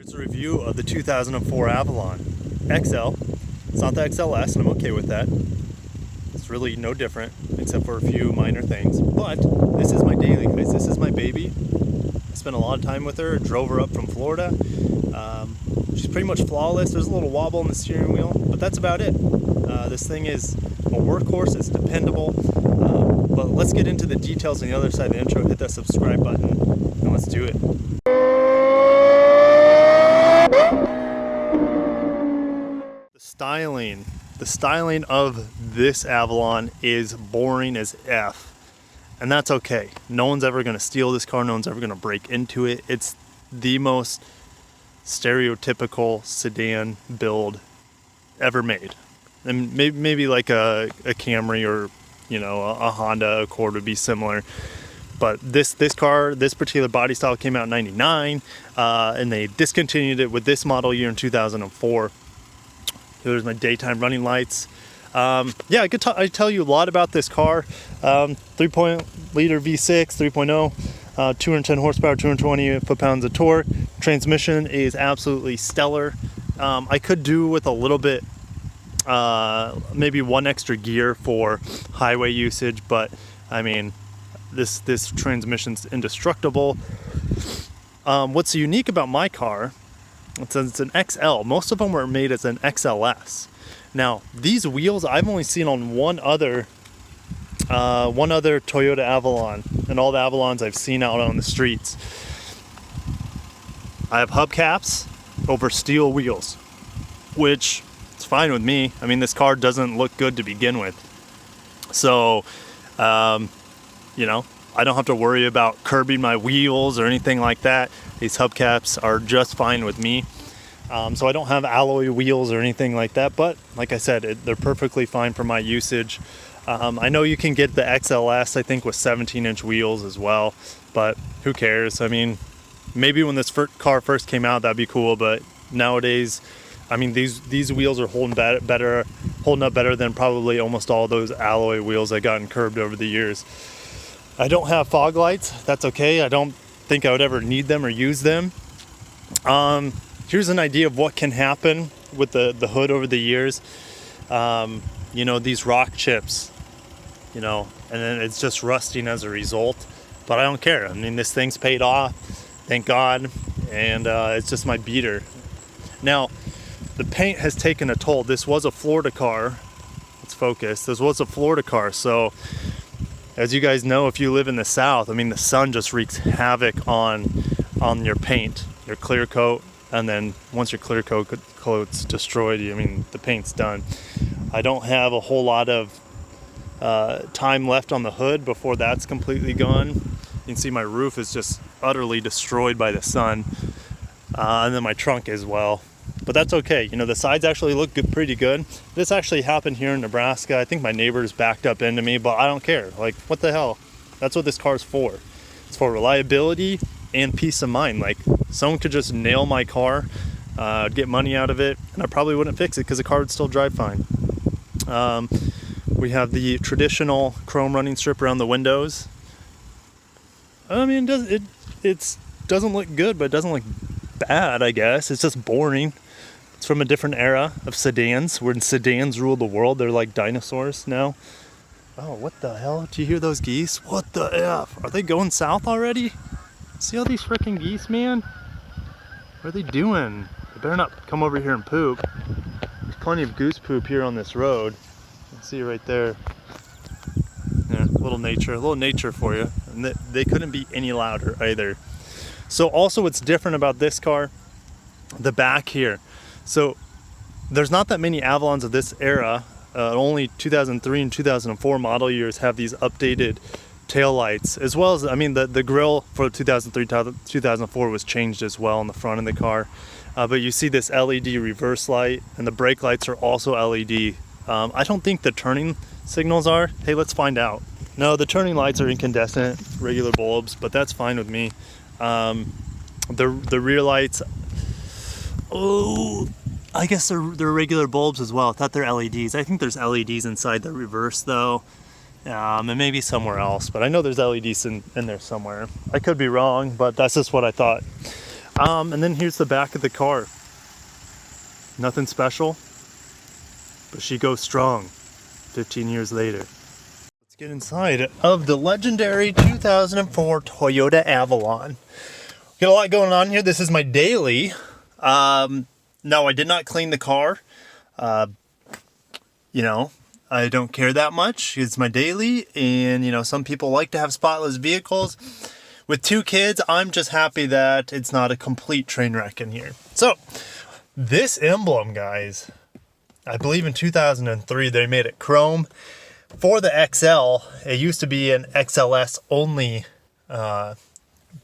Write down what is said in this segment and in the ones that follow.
Here's a review of the 2004 Avalon XL. It's not the XLS, and I'm okay with that. It's really no different, except for a few minor things. But this is my daily, guys. This is my baby. I spent a lot of time with her. Drove her up from Florida. She's pretty much flawless. There's a little wobble in the steering wheel, but that's about it. This thing is a workhorse. It's dependable. But let's get into the details on the other side of the intro. Hit that subscribe button, and let's do it. The styling of this Avalon is boring as F, and that's okay. No one's ever going to steal this car. No one's ever going to break into it. It's the most stereotypical sedan build ever made. And maybe like a Camry or, you know, a Honda Accord would be similar. But this car, this particular body style came out in '99, and they discontinued it with this model year in 2004. There's my daytime running lights. Yeah, I tell you a lot about this car. 3.0-liter V6, 3.0, 210 horsepower, 220 foot-pounds of torque. Transmission is absolutely stellar. I could do with a little bit, maybe one extra gear for highway usage, but I mean, this transmission's indestructible. What's unique about my car, it's an XL. Most of them were made as an XLS. Now, these wheels I've only seen on one other Toyota Avalon, and all the Avalons I've seen out on the streets. I have hubcaps over steel wheels, which is fine with me. I mean, this car doesn't look good to begin with. So, you know, I don't have to worry about curbing my wheels or anything like that. These hubcaps are just fine with me. So I don't have alloy wheels or anything like that, but like I said, they're perfectly fine for my usage. I know you can get the XLS, I think, with 17-inch wheels as well, but who cares? I mean, maybe when this car first came out, that'd be cool, but nowadays, I mean, these wheels are holding up better than probably almost all those alloy wheels that gotten curbed over the years. I don't have fog lights. That's okay. I don't think I would ever need them or use them. Here's an idea of what can happen with the hood over the years. You know, these rock chips, you know, and then it's just rusting as a result. But I don't care. I mean, this thing's paid off, thank God, and it's just my beater. Now, the paint has taken a toll. This was a Florida car. Let's focus. This was a Florida car, so as you guys know, if you live in the South, I mean, the sun just wreaks havoc on your paint, your clear coat, and then once your clear coat's destroyed, I mean, the paint's done. I don't have a whole lot of time left on the hood before that's completely gone. You can see my roof is just utterly destroyed by the sun, and then my trunk as well. But that's okay. You know, the sides actually look pretty good. This actually happened here in Nebraska. I think my neighbors backed up into me, but I don't care. Like, what the hell? That's what this car's for. It's for reliability and peace of mind. Like, someone could just nail my car, get money out of it, and I probably wouldn't fix it because the car would still drive fine. We have the traditional chrome running strip around the windows. I mean, it doesn't look good, but it doesn't look bad, I guess. It's just boring. It's from a different era of sedans. When sedans rule the world, they're like dinosaurs now. Oh, what the hell? Do you hear those geese? What the F? Are they going south already? See all these freaking geese, man? What are they doing? They better not come over here and poop. There's plenty of goose poop here on this road. You can see it right there. Yeah, a little nature for you. And they couldn't be any louder either. So also what's different about this car, the back here. So there's not that many Avalons of this era. Only 2003 and 2004 model years have these updated tail lights, as well as, I mean, the grille for 2003, 2004 was changed as well in the front of the car. But you see this LED reverse light, and the brake lights are also LED. I don't think the turning signals are. Hey, let's find out. No, the turning lights are incandescent, regular bulbs, but that's fine with me. The rear lights, oh, I guess they're regular bulbs as well. I thought they're LEDs. I think there's LEDs inside the reverse though, and maybe somewhere else, but I know there's LEDs in there somewhere. I could be wrong, but that's just what I thought. And then here's the back of the car. Nothing special, but she goes strong 15 years later. Let's get inside of the legendary 2004 Toyota Avalon. Got a lot going on here. This is my daily. No, I did not clean the car. You know, I don't care that much. It's my daily, and you know, some people like to have spotless vehicles. With 2 kids, I'm just happy that it's not a complete train wreck in here. So, this emblem, guys, I believe in 2003 they made it chrome. For the XL, it used to be an XLS only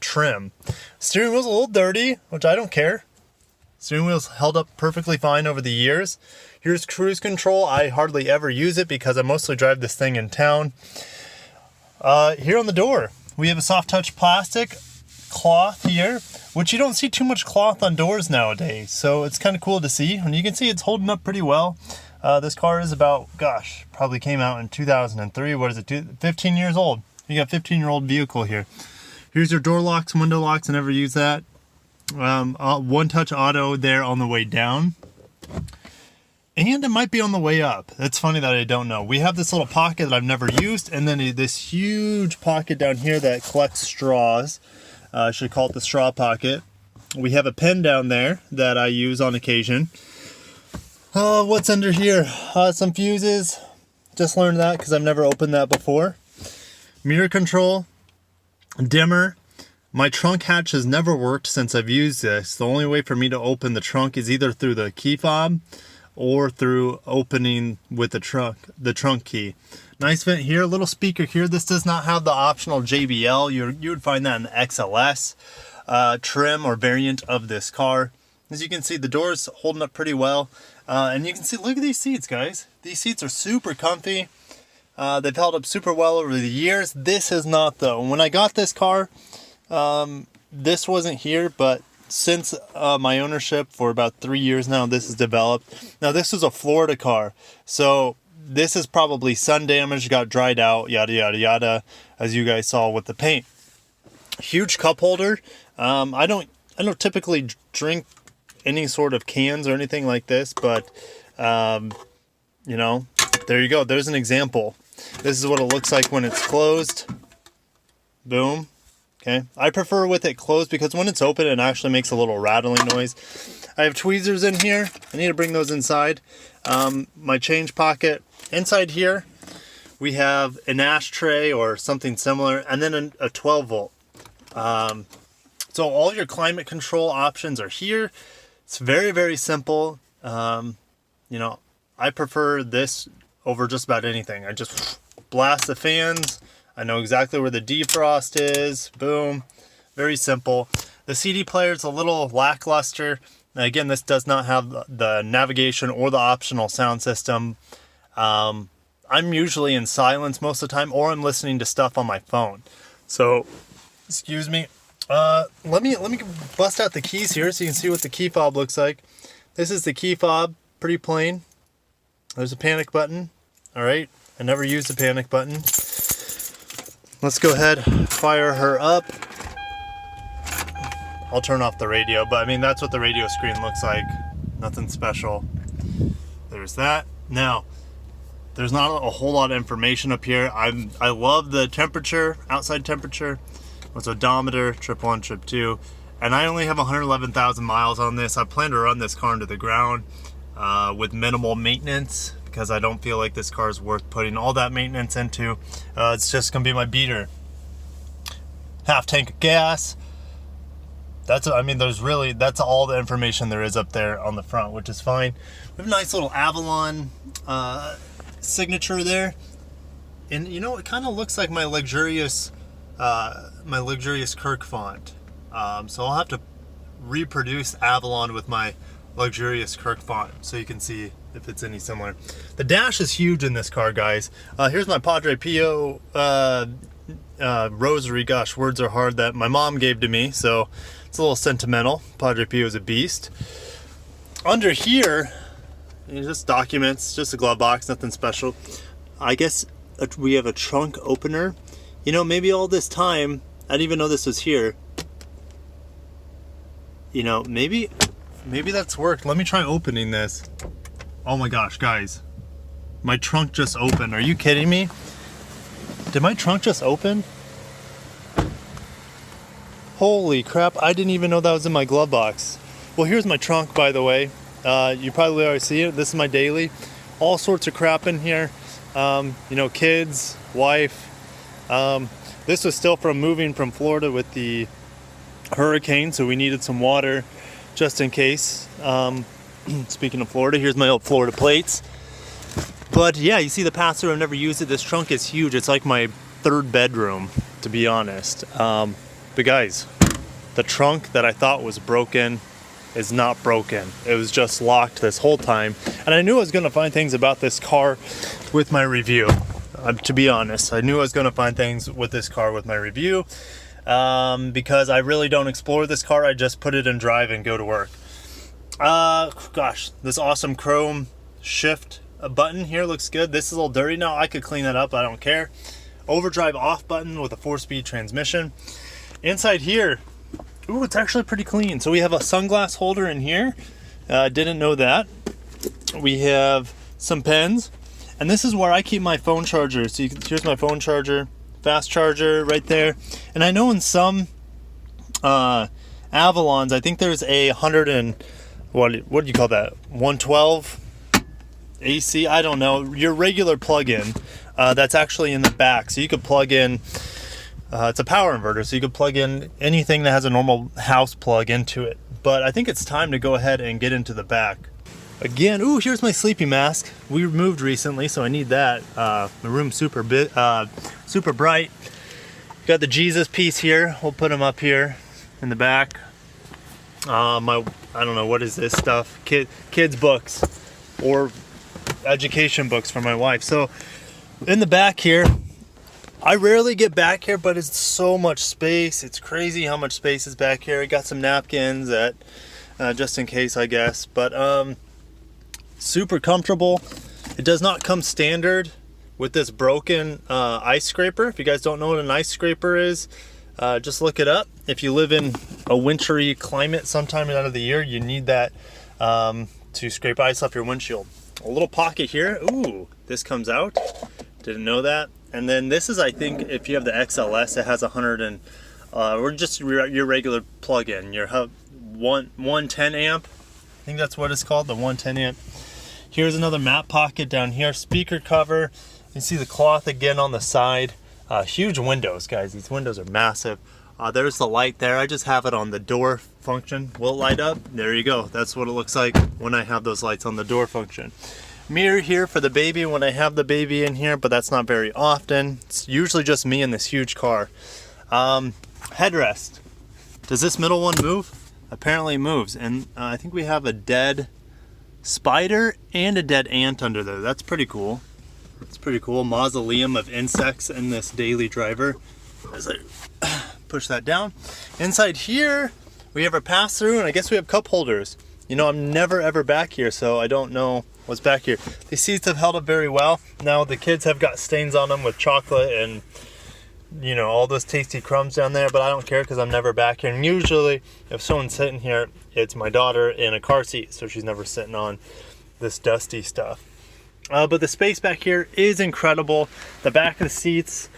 trim. Steering wheel's a little dirty, which I don't care. Steering wheel's held up perfectly fine over the years. Here's cruise control. I hardly ever use it because I mostly drive this thing in town. Here on the door, we have a soft touch plastic cloth here, which you don't see too much cloth on doors nowadays. So it's kind of cool to see. And you can see it's holding up pretty well. This car is about, gosh, probably came out in 2003. What is it, 15 years old? You got a 15-year-old vehicle here. Here's your door locks, window locks. I never use that. One touch auto there on the way down. And it might be on the way up. It's funny that I don't know. We have this little pocket that I've never used, and then this huge pocket down here that collects straws. I should call it the straw pocket. We have a pen down there that I use on occasion. What's under here? Some fuses. Just learned that because I've never opened that before. Mirror control. Dimmer. My trunk hatch has never worked since I've used this. The only way for me to open the trunk is either through the key fob or through opening with the trunk key. Nice vent here, little speaker here. This does not have the optional JBL. You would find that in the XLS trim or variant of this car. As you can see, the door's holding up pretty well. And you can see, look at these seats, guys. These seats are super comfy. They've held up super well over the years. This is not, though. When I got this car, this wasn't here, but since my ownership for about 3 years now, this is developed. Now, this is a Florida car, so this is probably sun damaged, got dried out, yada, yada, yada, as you guys saw with the paint. Huge cup holder. I don't typically drink any sort of cans or anything like this, but, you know, there you go. There's an example. This is what it looks like when it's closed. Boom. Okay, I prefer with it closed because when it's open, it actually makes a little rattling noise. I have tweezers in here. I need to bring those inside. My change pocket. Inside here, we have an ashtray or something similar, and then a 12 volt. So all your climate control options are here. It's very, very simple. You know, I prefer this over just about anything. I just blast the fans. I know exactly where the defrost is. Boom. Very simple. The CD player is a little lackluster. Again, this does not have the navigation or the optional sound system. I'm usually in silence most of the time, or I'm listening to stuff on my phone. So, excuse me. Let me bust out the keys here so you can see what the key fob looks like. This is the key fob, pretty plain. There's a panic button. All right. I never used the panic button. Let's go ahead, fire her up. I'll turn off the radio, but I mean, that's what the radio screen looks like. Nothing special. There's that. Now, there's not a whole lot of information up here. I love the temperature, outside temperature. What's odometer, trip 1, trip 2. And I only have 111,000 miles on this. I plan to run this car into the ground with minimal maintenance, because I don't feel like this car is worth putting all that maintenance into. It's just gonna be my beater. Half tank of gas. That's all the information there is up there on the front, which is fine. We have a nice little Avalon signature there. And you know, it kind of looks like my luxurious Kirk font. So I'll have to reproduce Avalon with my luxurious Kirk font so you can see if it's any similar. The dash is huge in this car, guys. Here's my Padre Pio rosary. Gosh, words are hard, that my mom gave to me, so it's a little sentimental. Padre Pio is a beast. Under here, just documents, just a glove box, nothing special. I guess we have a trunk opener. You know, maybe all this time I didn't even know this was here. You know, maybe that's worked. Let me try opening this. Oh my gosh, guys. My trunk just opened. Are you kidding me? Did my trunk just open? Holy crap, I didn't even know that was in my glove box. Well, here's my trunk, by the way. You probably already see it. This is my daily. All sorts of crap in here. You know, kids, wife. This was still from moving from Florida with the hurricane, so we needed some water just in case. Speaking of Florida, here's my old Florida plates. But yeah, you see the pass-through. I've never used it. This trunk is huge. It's like my third bedroom, to be honest. But guys, the trunk that I thought was broken is not broken. It was just locked this whole time. And I knew I was going to find things about this car with my review. To be honest, I knew I was going to find things with this car with my review. Because I really don't explore this car. I just put it in drive and go to work. Gosh, this awesome chrome shift button here looks good. This is a little dirty now. I could clean that up. I don't care. Overdrive off button with a 4-speed transmission. Inside here, ooh, it's actually pretty clean. So we have a sunglass holder in here. Didn't know that. We have some pens. And this is where I keep my phone charger. So here's my phone charger. Fast charger right there. And I know in some Avalons, I think there's a 100 and what do you call that? 112 AC? I don't know. Your regular plug-in that's actually in the back. So you could plug in, it's a power inverter, so you could plug in anything that has a normal house plug into it. But I think it's time to go ahead and get into the back. Again, ooh, here's my sleeping mask. We moved recently, so I need that. My room's super bright. Got the Jesus piece here. We'll put him up here in the back. I don't know, what is this stuff? Kids books or education books for my wife. So in the back here, I rarely get back here, but it's so much space. It's crazy how much space is back here. I got some napkins that just in case, I guess. But super comfortable. It does not come standard with this broken ice scraper. If you guys don't know what an ice scraper is, just look it up. If you live in a wintry climate sometime out of the year, you need that to scrape ice off your windshield. A little pocket here. Ooh, this comes out. Didn't know that. And then this is, I think, if you have the XLS, it has 100 and or just your regular plug-in, your 110 amp. I think that's what it's called, the 110 amp. Here's another map pocket down here. Speaker cover. You see the cloth again on the side. Huge windows, guys. These windows are massive. There's the light there. I just have it on the door function. Will it light up? There you go. That's what it looks like when I have those lights on the door function. Mirror here for the baby when I have the baby in here, but that's not very often. It's usually just me in this huge car. Headrest. Does this middle one move? Apparently it moves. And I think we have a dead spider and a dead ant under there. That's pretty cool. It's pretty cool. Mausoleum of insects in this daily driver. As I push that down. Inside here, we have our pass-through, and I guess we have cup holders. You know, I'm never ever back here, so I don't know what's back here. The seats have held up very well. Now the kids have got stains on them with chocolate and, you know, all those tasty crumbs down there, but I don't care because I'm never back here. And usually, if someone's sitting here, it's my daughter in a car seat, so she's never sitting on this dusty stuff. But the space back here is incredible. The back of the seats,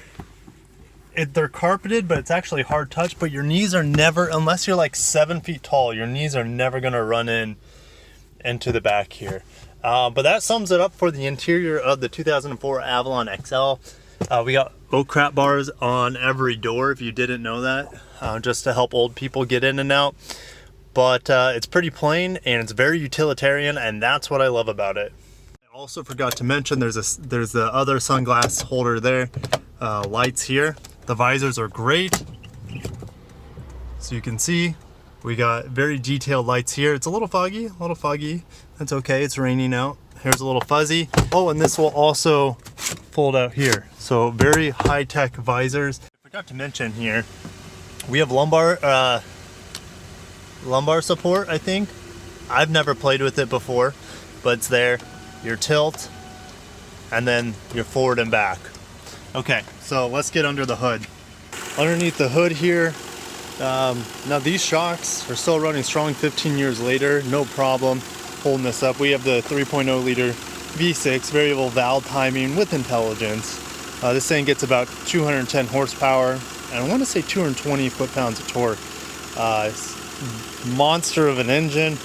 they're carpeted, but it's actually hard touch. But your knees are never, unless you're like 7 feet tall, your knees are never gonna run into the back here. But that sums it up for the interior of the 2004 Avalon XL. We got oak crap bars on every door, if you didn't know that, just to help old people get in and out. But it's pretty plain and it's very utilitarian, and that's what I love about it. I also forgot to mention there's the other sunglass holder there. Lights here. The visors are great. So you can see we got very detailed lights here. It's a little foggy. That's okay, it's raining out. Here's a little fuzzy. Oh, and this will also fold out here. So very high-tech visors. I forgot to mention here, we have lumbar support, I think. I've never played with it before, but it's there. Your tilt, and then your forward and back. Okay, so let's get under the hood. Underneath the hood here, Now these shocks are still running strong 15 years later, no problem holding this up. We have the 3.0 liter V6 variable valve timing with intelligence. This thing gets about 210 horsepower and I want to say 220 foot-pounds of torque. Monster of an engine.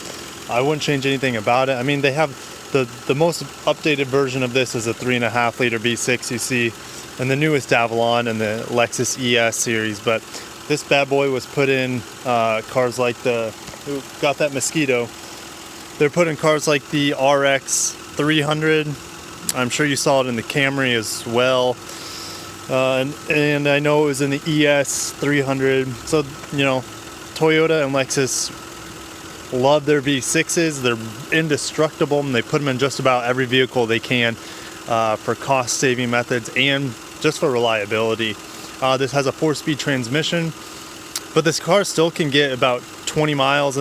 I wouldn't change anything about it. I mean, they have the most updated version of this is a 3.5 liter V6 you see in the newest Avalon and the Lexus ES series, but this bad boy was put in cars like got that mosquito. They're put in cars like the RX 300. I'm sure you saw it in the Camry as well. And I know it was in the ES 300. So, you know, Toyota and Lexus love their V6s. They're indestructible and they put them in just about every vehicle they can for cost saving methods and just for reliability. This has a 4-speed transmission, but this car still can get about 20 miles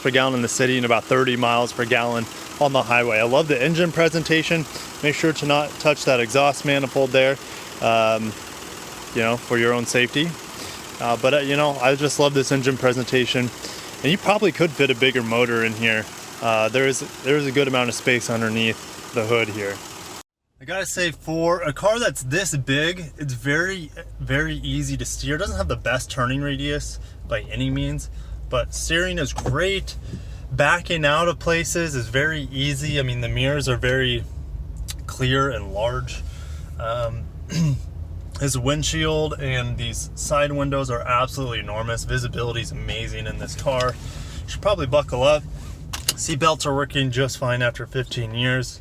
per gallon in the city and about 30 miles per gallon on the highway. I love the engine presentation. Make sure to not touch that exhaust manifold there, you know, for your own safety. But you know, I just love this engine presentation, and you probably could fit a bigger motor in here. There is a good amount of space underneath the hood here. I gotta say, for a car that's this big, it's very, very easy to steer. It doesn't have the best turning radius by any means, but steering is great. Backing out of places is very easy. I mean, the mirrors are very clear and large. His windshield and these side windows are absolutely enormous. Visibility is amazing in this car. You should probably buckle up. Seatbelts are working just fine after 15 years.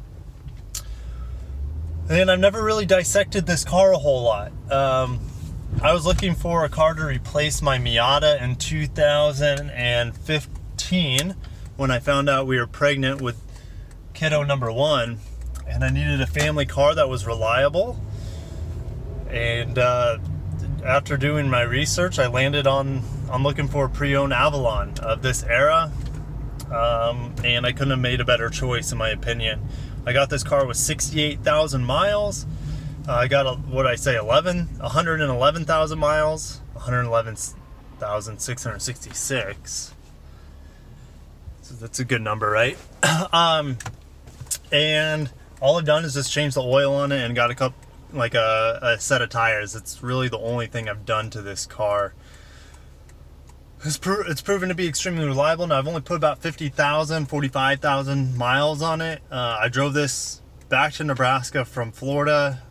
And I've never really dissected this car a whole lot. I was looking for a car to replace my Miata in 2015 when I found out we were pregnant with kiddo number 1, and I needed a family car that was reliable. And after doing my research, I landed on looking for a pre-owned Avalon of this era, and I couldn't have made a better choice in my opinion. I got this car with 68,000 miles. I got 111,000 miles, 111,666. So that's a good number, right? And all I've done is just change the oil on it and got a set of tires. It's really the only thing I've done to this car. It's proven to be extremely reliable. Now I've only put about 45,000 miles on it. I drove this back to Nebraska from Florida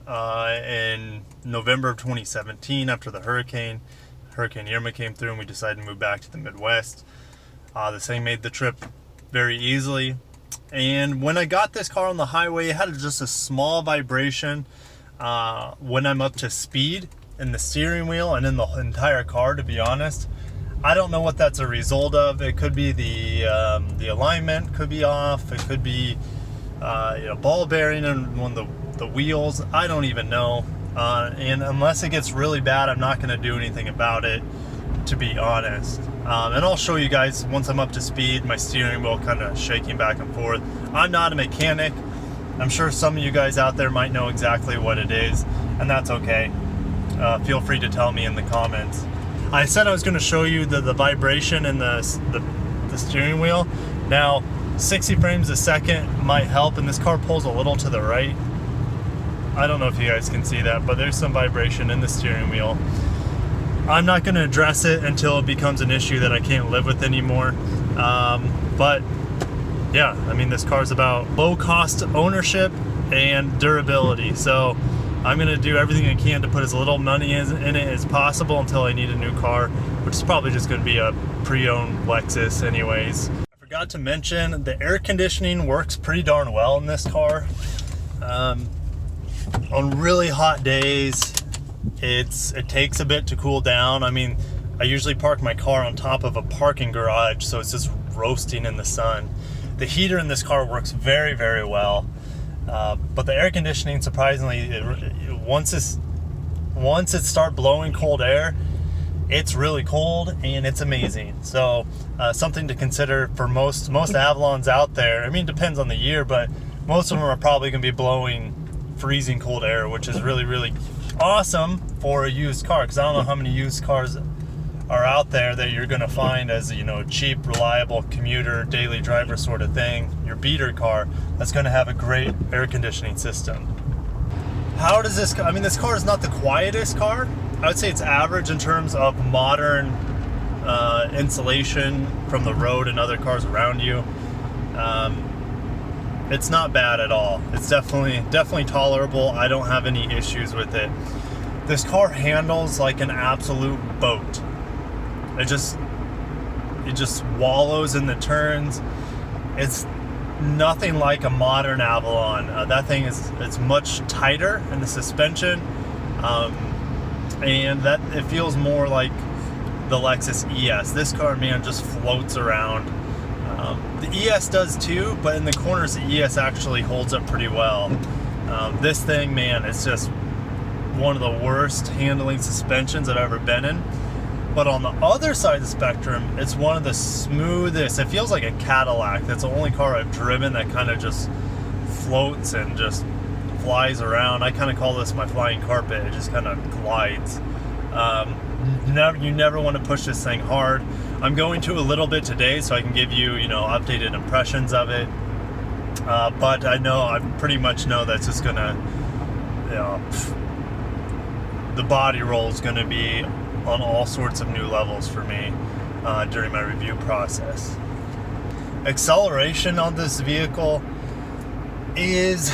in November of 2017 after the Hurricane Irma came through, and we decided to move back to the Midwest. This thing made the trip very easily. And when I got this car on the highway, it had just a small vibration when I'm up to speed in the steering wheel and in the entire car, to be honest. I don't know what that's a result of. It could be the alignment could be off. It could be ball bearing on one of the wheels. I don't even know. And unless it gets really bad, I'm not going to do anything about it, to be honest. And I'll show you guys once I'm up to speed, my steering wheel kind of shaking back and forth. I'm not a mechanic. I'm sure some of you guys out there might know exactly what it is, and that's okay. Feel free to tell me in the comments. I said I was going to show you the vibration in the steering wheel. Now, 60 frames a second might help, and this car pulls a little to the right. I don't know if you guys can see that, but there's some vibration in the steering wheel. I'm not going to address it until it becomes an issue that I can't live with anymore. But yeah, I mean, this car's about low cost ownership and durability. So I'm going to do everything I can to put as little money in it as possible until I need a new car, which is probably just going to be a pre-owned Lexus anyways. I forgot to mention, the air conditioning works pretty darn well in this car. On really hot days, it takes a bit to cool down. I mean, I usually park my car on top of a parking garage, so it's just roasting in the sun. The heater in this car works very, very well. But the air conditioning, surprisingly, once it starts blowing cold air, it's really cold and it's amazing. So something to consider for most Avalons out there. I mean, it depends on the year, but most of them are probably going to be blowing freezing cold air, which is really, really awesome for a used car, because I don't know how many used cars are out there that you're going to find as, you know, cheap, reliable commuter, daily driver sort of thing, your beater car, that's going to have a great air conditioning system. How does this, I mean, this car is not the quietest car. I would say it's average in terms of modern insulation from the road and other cars around you. It's not bad at all. It's definitely tolerable. I don't have any issues with it. This car handles like an absolute boat. It just wallows in the turns. It's nothing like a modern Avalon. That thing it's much tighter in the suspension, and that it feels more like the Lexus ES. This car, man, just floats around. The ES does too, but in the corners the ES actually holds up pretty well. This thing, man, it's just one of the worst handling suspensions I've ever been in. But on the other side of the spectrum, it's one of the smoothest. It feels like a Cadillac. That's the only car I've driven that kind of just floats and just flies around. I kind of call this my flying carpet. It just kind of glides. You never want to push this thing hard. I'm going to a little bit today so I can give you, you know, updated impressions of it. But I pretty much know that's just gonna, you know, the body roll is gonna be on all sorts of new levels for me during my review process. Acceleration on this vehicle is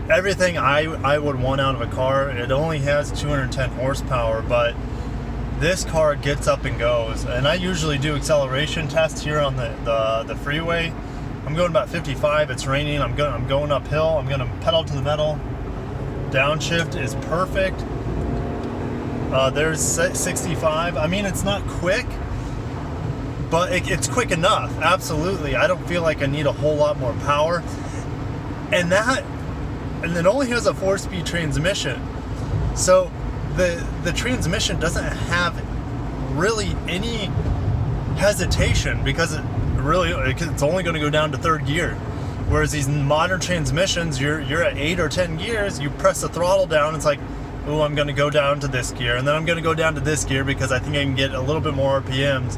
everything I would want out of a car. It only has 210 horsepower, but this car gets up and goes. And I usually do acceleration tests here on the freeway. I'm going about 55. It's raining. I'm going uphill. I'm going to pedal to the metal. Downshift is perfect. There's 65. I mean, it's not quick, but it's quick enough. Absolutely. I don't feel like I need a whole lot more power. And it only has a 4-speed transmission. So the transmission doesn't have really any hesitation because it's only going to go down to third gear. Whereas these modern transmissions, you're at 8 or 10 gears, you press the throttle down, it's like, oh, I'm going to go down to this gear, and then I'm going to go down to this gear because I think I can get a little bit more RPMs.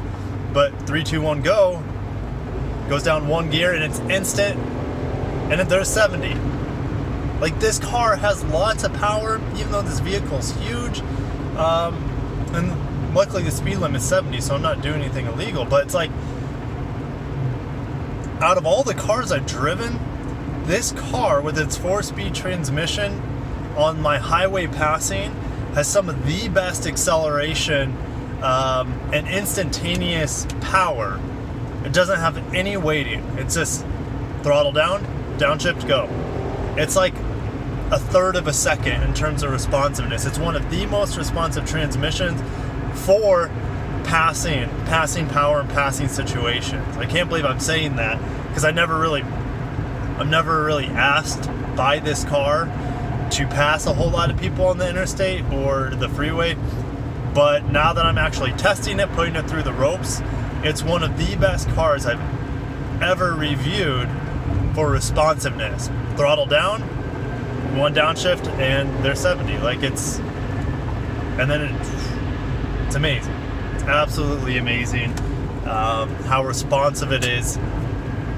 But 3, 2, 1, go, goes down one gear, and it's instant, and then there's 70. Like, this car has lots of power, even though this vehicle's huge. And luckily the speed limit's 70, so I'm not doing anything illegal. But it's like, out of all the cars I've driven, this car with its 4-speed transmission on my highway passing has some of the best acceleration and instantaneous power. It doesn't have any waiting. It's just throttle down, downshift, go. It's like a third of a second in terms of responsiveness. It's one of the most responsive transmissions for passing power and passing situations. I can't believe I'm saying that because I'm never really asked by this car to pass a whole lot of people on the interstate or the freeway. But now that I'm actually testing it, putting it through the ropes, it's one of the best cars I've ever reviewed for responsiveness. Throttle down, one downshift, and they're 70. Like, it's amazing. It's absolutely amazing how responsive it is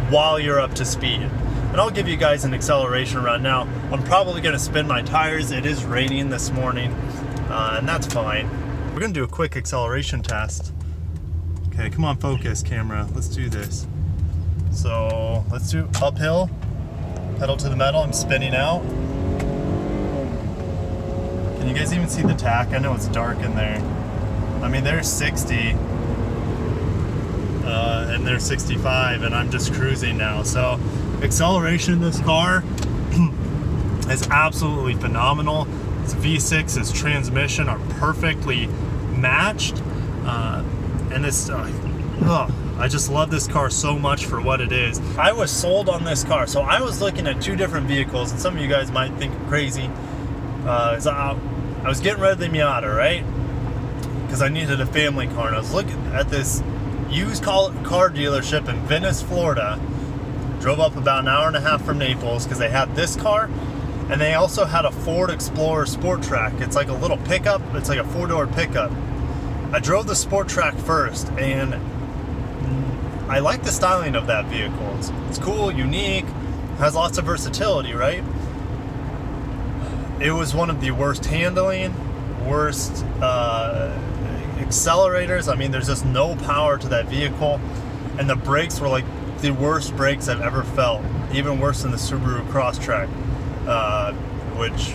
while you're up to speed. And I'll give you guys an acceleration run now. I'm probably going to spin my tires. It is raining this morning, and that's fine. We're going to do a quick acceleration test. Okay, come on, focus, camera. Let's do this. So let's do uphill, pedal to the metal. I'm spinning out. Can you guys even see the tack? I know it's dark in there. I mean, there's 60 and there's 65, and I'm just cruising now. So acceleration in this car is absolutely phenomenal. Its V6, its transmission are perfectly matched, and it's I just love this car so much for what it is. I was sold on this car, so I was looking at two different vehicles, and some of you guys might think I'm crazy. I was getting rid of the Miata, right? Because I needed a family car, and I was looking at this used car dealership in Venice, Florida. Drove up about an hour and a half from Naples because they had this car, and they also had a Ford Explorer Sport Track. It's like a little pickup. It's like a 4-door pickup. I drove the Sport Track first, and I like the styling of that vehicle. It's cool, unique, has lots of versatility, right? It was one of the worst handling, worst accelerators. I mean, there's just no power to that vehicle, and the brakes were like the worst brakes I've ever felt, even worse than the Subaru Crosstrek, which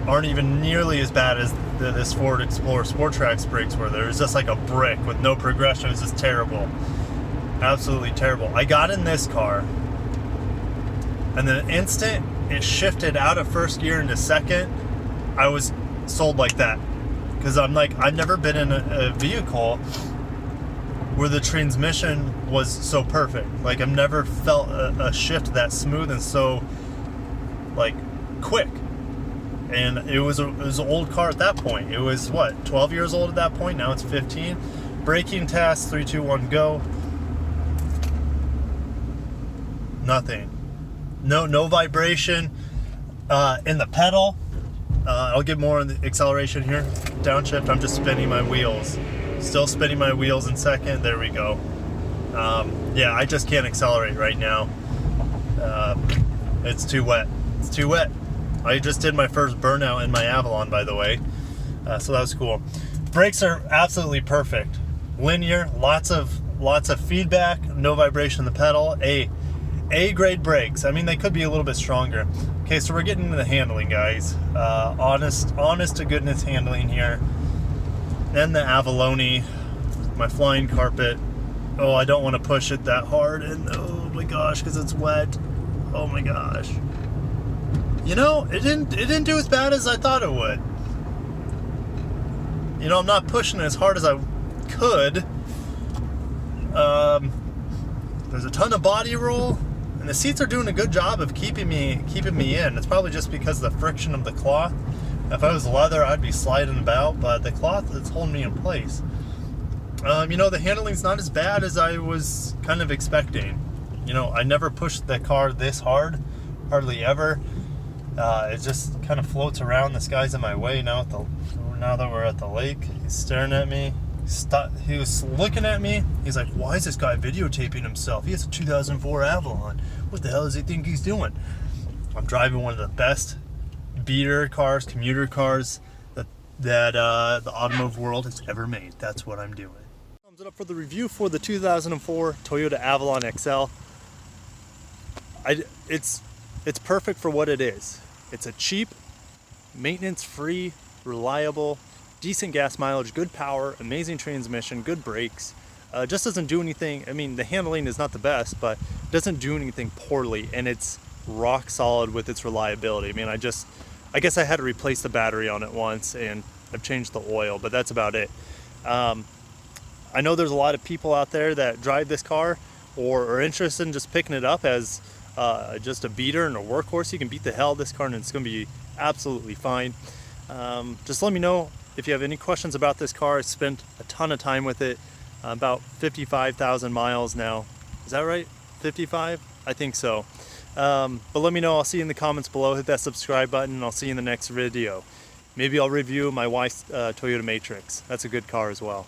aren't even nearly as bad as this Ford Explorer Sport Track's brakes were. There was just like a brick with no progression. It was just terrible, absolutely terrible. I got in this car, and the instant it shifted out of first gear into second, I was sold like that. Because I'm like, I've never been in a vehicle where the transmission was so perfect. Like, I've never felt a shift that smooth and so, like, quick. And it was an old car at that point. It was, what, 12 years old at that point? Now it's 15. Braking test, 3, 2, 1, go. Nothing. No vibration in the pedal. I'll get more on the acceleration here. Downshift, I'm just spinning my wheels. Still spinning my wheels in second. There we go. Yeah, I just can't accelerate right now. It's too wet. It's too wet. I just did my first burnout in my Avalon, by the way. So that was cool. Brakes are absolutely perfect. Linear, lots of feedback, no vibration in the pedal. A-grade brakes. I mean, they could be a little bit stronger. Okay, so we're getting into the handling, guys. Honest to goodness handling here. And the Avaloni, my flying carpet. Oh, I don't want to push it that hard, and oh my gosh, because it's wet. Oh my gosh. You know, it didn't do as bad as I thought it would. You know, I'm not pushing as hard as I could. There's a ton of body roll, and the seats are doing a good job of keeping me in. It's probably just because of the friction of the cloth. If I was leather, I'd be sliding about, but the cloth is holding me in place. You know, the handling's not as bad as I was kind of expecting. You know, I never pushed the car this hard, hardly ever. It just kind of floats around. This guy's in my way now. Now that we're at the lake, he's staring at me. He was looking at me. He's like, why is this guy videotaping himself? He has a 2004 Avalon. What the hell does he think he's doing? I'm driving one of the best beater cars, commuter cars that the automotive world has ever made. That's what I'm doing. Thumbs it up for the review for the 2004 Toyota Avalon XL. It's perfect for what it is. It's a cheap, maintenance-free, reliable, decent gas mileage, good power, amazing transmission, good brakes. Just doesn't do anything. I mean, the handling is not the best, but doesn't do anything poorly, and it's rock solid with its reliability. I mean, I guess I had to replace the battery on it once, and I've changed the oil, but that's about it. I know there's a lot of people out there that drive this car or are interested in just picking it up as just a beater and a workhorse. You can beat the hell out of this car, and it's going to be absolutely fine. Just let me know if you have any questions about this car. I spent a ton of time with it, about 55,000 miles now. Is that right? 55? I think so. But let me know. I'll see you in the comments below. Hit that subscribe button, and I'll see you in the next video. Maybe I'll review my wife's Toyota Matrix. That's a good car as well.